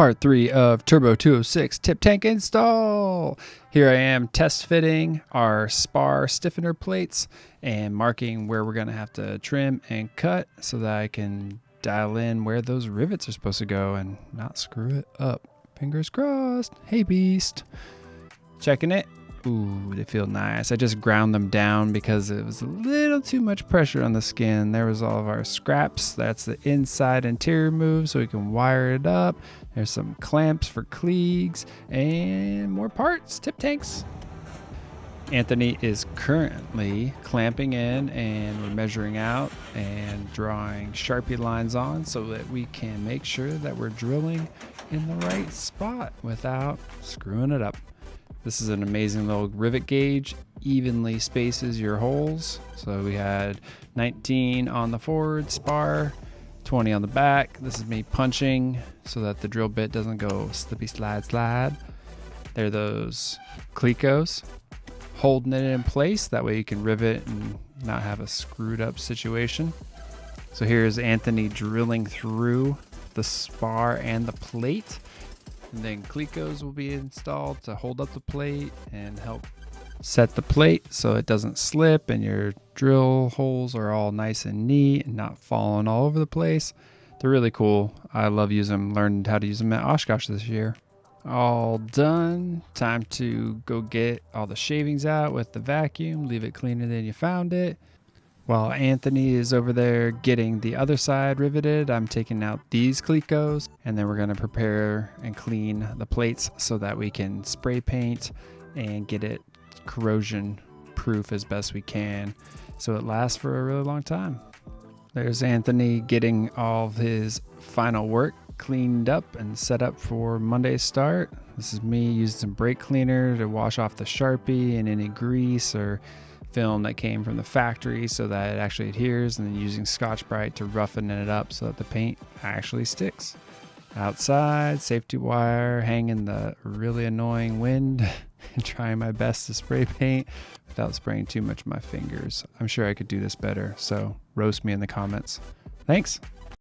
Part 3 of Turbo 206 tip tank install. Here I am test fitting our spar stiffener plates and marking where we're going to have to trim and cut so that I can dial in where those rivets are supposed to go and not screw it up. Fingers crossed. Hey beast. Checking it. Ooh, they feel nice. I just ground them down because it was a little too much pressure on the skin. There was all of our scraps. That's the inside interior move so we can wire it up. There's some clamps for cleats and more parts, tip tanks. Anthony is currently clamping in and we're measuring out and drawing Sharpie lines on so that we can make sure that we're drilling in the right spot without screwing it up. This is an amazing little rivet gauge, evenly spaces your holes. So we had 19 on the forward spar, 20 on the back. This is me punching so that the drill bit doesn't go slippy slide. There are those clecos holding it in place. That way you can rivet and not have a screwed up situation. So here's Anthony drilling through the spar and the plate. And then clecos will be installed to hold up the plate and help set the plate so it doesn't slip and your drill holes are all nice and neat and not falling all over the place. They're really cool. I love using them. Learned how to use them at Oshkosh this year. All done. Time to go get all the shavings out with the vacuum. Leave it cleaner than you found it. While Anthony is over there getting the other side riveted, I'm taking out these clecos and then we're going to prepare and clean the plates so that we can spray paint and get it corrosion proof as best we can so it lasts for a really long time. There's Anthony getting all of his final work cleaned up and set up for Monday's start. This is me using some brake cleaner to wash off the Sharpie and any grease or film that came from the factory so that it actually adheres, and then using Scotch-Brite to roughen it up so that the paint actually sticks. Outside, safety wire, hanging the really annoying wind and trying my best to spray paint without spraying too much of my fingers. I'm sure I could do this better, so roast me in the comments. Thanks.